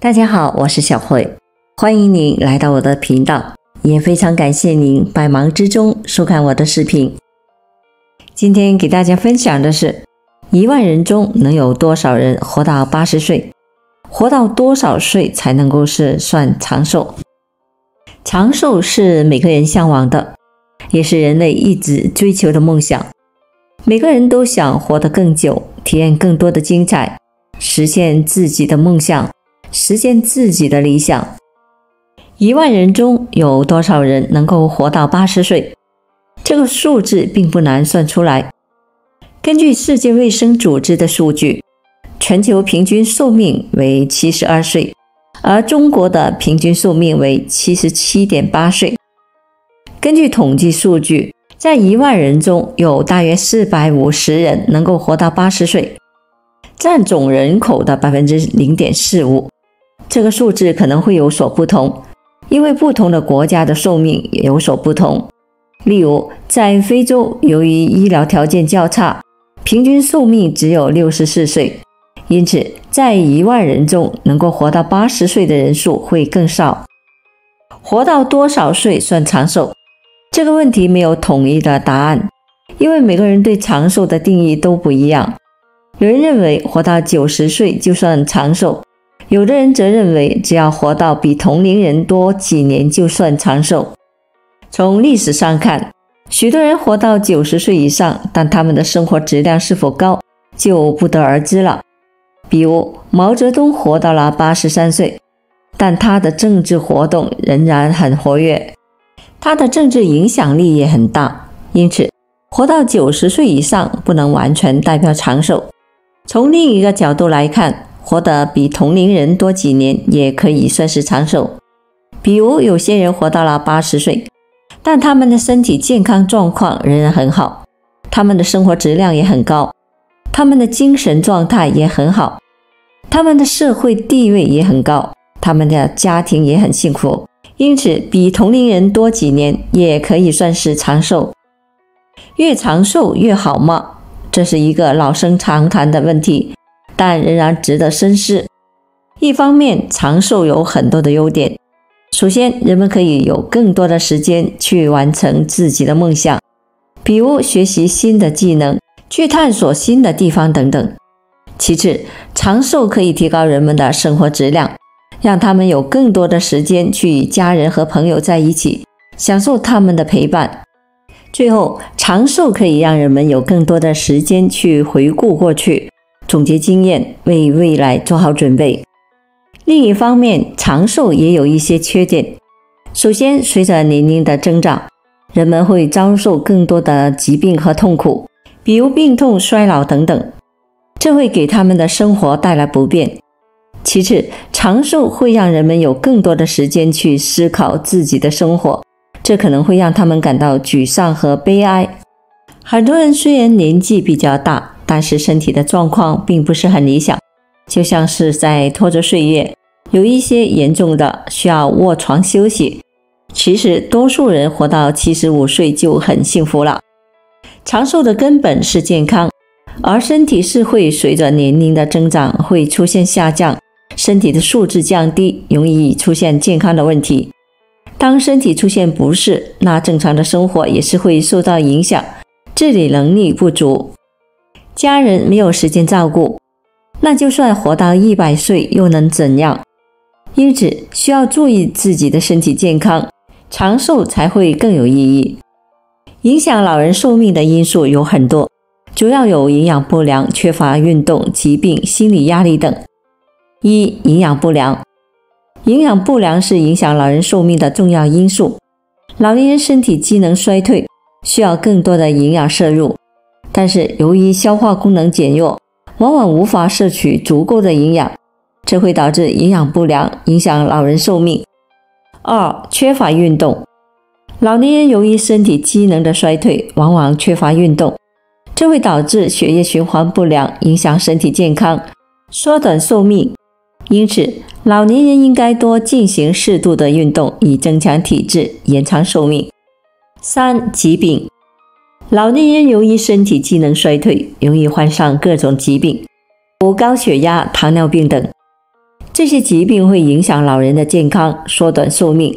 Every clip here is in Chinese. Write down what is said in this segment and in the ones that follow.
大家好，我是小慧，欢迎您来到我的频道，也非常感谢您百忙之中收看我的视频。今天给大家分享的是10000人中能有多少人活到80岁，活到多少岁才能够是算长寿。长寿是每个人向往的，也是人类一直追求的梦想。每个人都想活得更久，体验更多的精彩，实现自己的梦想，实现自己的理想。10000人中有多少人能够活到80岁？这个数字并不难算出来。根据世界卫生组织的数据，全球平均寿命为72岁，而中国的平均寿命为77.8岁。根据统计数据，在10000人中有大约450人能够活到80岁，占总人口的 0.45%。这个数字可能会有所不同，因为不同的国家的寿命也有所不同。例如，在非洲，由于医疗条件较差，平均寿命只有64岁，因此在10000人中能够活到80岁的人数会更少。活到多少岁算长寿？这个问题没有统一的答案，因为每个人对长寿的定义都不一样。有人认为活到90岁就算长寿，有的人则认为只要活到比同龄人多几年就算长寿。从历史上看，许多人活到90岁以上，但他们的生活质量是否高就不得而知了。比如毛泽东活到了83岁，但他的政治活动仍然很活跃，他的政治影响力也很大，因此活到90岁以上不能完全代表长寿。从另一个角度来看，活得比同龄人多几年也可以算是长寿。比如有些人活到了80岁，但他们的身体健康状况仍然很好，他们的生活质量也很高，他们的精神状态也很好，他们的社会地位也很高，他们的家庭也很幸福，因此比同龄人多几年也可以算是长寿。越长寿越好吗？这是一个老生常谈的问题，但仍然值得深思。一方面，长寿有很多的优点。首先，人们可以有更多的时间去完成自己的梦想，比如学习新的技能，去探索新的地方等等。其次，长寿可以提高人们的生活质量，让他们有更多的时间去与家人和朋友在一起，享受他们的陪伴。最后，长寿可以让人们有更多的时间去回顾过去，总结经验，为未来做好准备。另一方面，长寿也有一些缺点。首先，随着年龄的增长，人们会遭受更多的疾病和痛苦，比如病痛、衰老等等，这会给他们的生活带来不便。其次，长寿会让人们有更多的时间去思考自己的生活，这可能会让他们感到沮丧和悲哀。很多人虽然年纪比较大，但是身体的状况并不是很理想，就像是在拖着岁月，有一些严重的需要卧床休息。其实多数人活到75岁就很幸福了。长寿的根本是健康，而身体是会随着年龄的增长会出现下降，身体的素质降低，容易出现健康的问题。当身体出现不适，那正常的生活也是会受到影响，自理能力不足，家人没有时间照顾，那就算活到100岁又能怎样？因此需要注意自己的身体健康，长寿才会更有意义。影响老人寿命的因素有很多，主要有营养不良、缺乏运动、疾病、心理压力等。一、营养不良。营养不良是影响老人寿命的重要因素。老年人身体机能衰退，需要更多的营养摄入，但是由于消化功能减弱，往往无法摄取足够的营养，这会导致营养不良，影响老人寿命。二、缺乏运动。老年人由于身体机能的衰退，往往缺乏运动，这会导致血液循环不良，影响身体健康，缩短寿命。因此，老年人应该多进行适度的运动，以增强体质，延长寿命。三、疾病。老年人由于身体机能衰退，容易患上各种疾病，如高血压、糖尿病等。这些疾病会影响老人的健康，缩短寿命。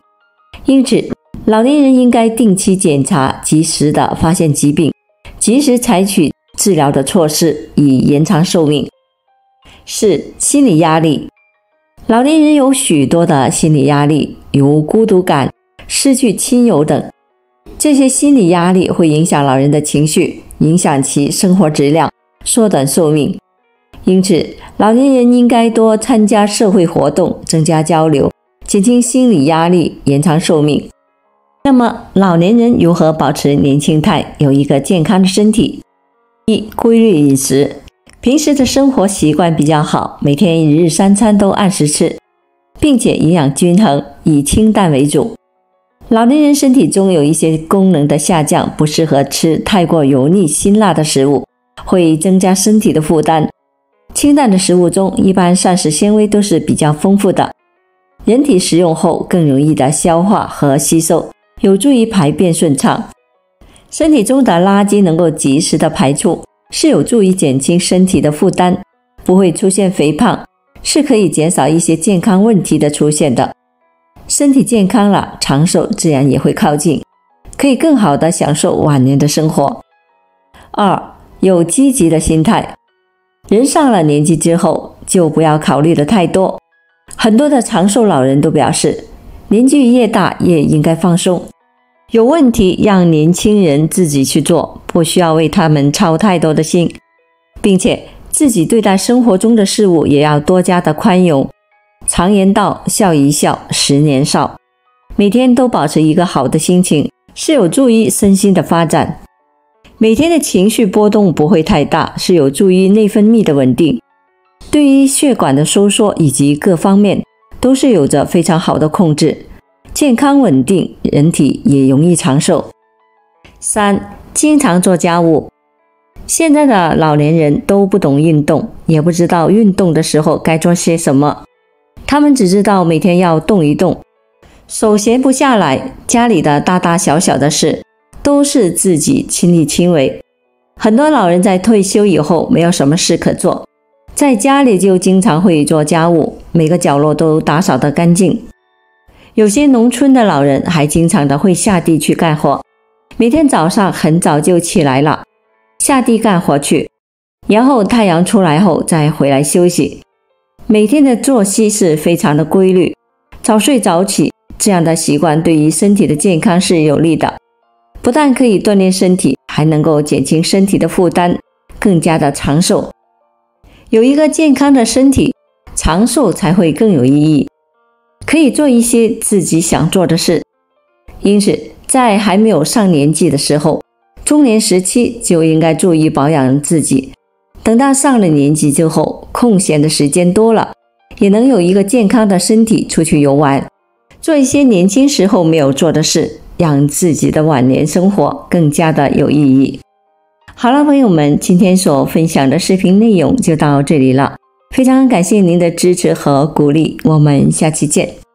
因此，老年人应该定期检查，及时的发现疾病，及时采取治疗的措施，以延长寿命。4、心理压力。老年人有许多的心理压力，如孤独感、失去亲友等。这些心理压力会影响老人的情绪，影响其生活质量，缩短寿命。因此，老年人应该多参加社会活动，增加交流，减轻心理压力，延长寿命。那么，老年人如何保持年轻态，有一个健康的身体？1、规律饮食。平时的生活习惯比较好，每天一日3餐都按时吃，并且营养均衡，以清淡为主。老年人身体中有一些功能的下降，不适合吃太过油腻辛辣的食物，会增加身体的负担。清淡的食物中，一般膳食纤维都是比较丰富的，人体食用后更容易的消化和吸收，有助于排便顺畅。身体中的垃圾能够及时的排出，是有助于减轻身体的负担，不会出现肥胖，是可以减少一些健康问题的出现的。身体健康了，长寿自然也会靠近，可以更好的享受晚年的生活。2、有积极的心态。人上了年纪之后，就不要考虑的太多。很多的长寿老人都表示，年纪越大越应该放松，有问题让年轻人自己去做，不需要为他们操太多的心，并且自己对待生活中的事物也要多加的宽容。常言道，笑一笑，10年少。每天都保持一个好的心情，是有助于身心的发展。每天的情绪波动不会太大，是有助于内分泌的稳定，对于血管的收缩以及各方面都是有着非常好的控制。健康稳定，人体也容易长寿。3、经常做家务。现在的老年人都不懂运动，也不知道运动的时候该做些什么，他们只知道每天要动一动，手闲不下来，家里的大大小小的事都是自己亲力亲为。很多老人在退休以后没有什么事可做，在家里就经常会做家务，每个角落都打扫得干净。有些农村的老人还经常的会下地去干活，每天早上很早就起来了，下地干活去，然后太阳出来后再回来休息。每天的作息是非常的规律，早睡早起，这样的习惯对于身体的健康是有利的，不但可以锻炼身体，还能够减轻身体的负担，更加的长寿。有一个健康的身体，长寿才会更有意义，可以做一些自己想做的事。因此，在还没有上年纪的时候，中年时期就应该注意保养自己，等到上了年纪之后，空闲的时间多了，也能有一个健康的身体出去游玩，做一些年轻时候没有做的事，让自己的晚年生活更加的有意义。好了，朋友们，今天所分享的视频内容就到这里了，非常感谢您的支持和鼓励，我们下期见。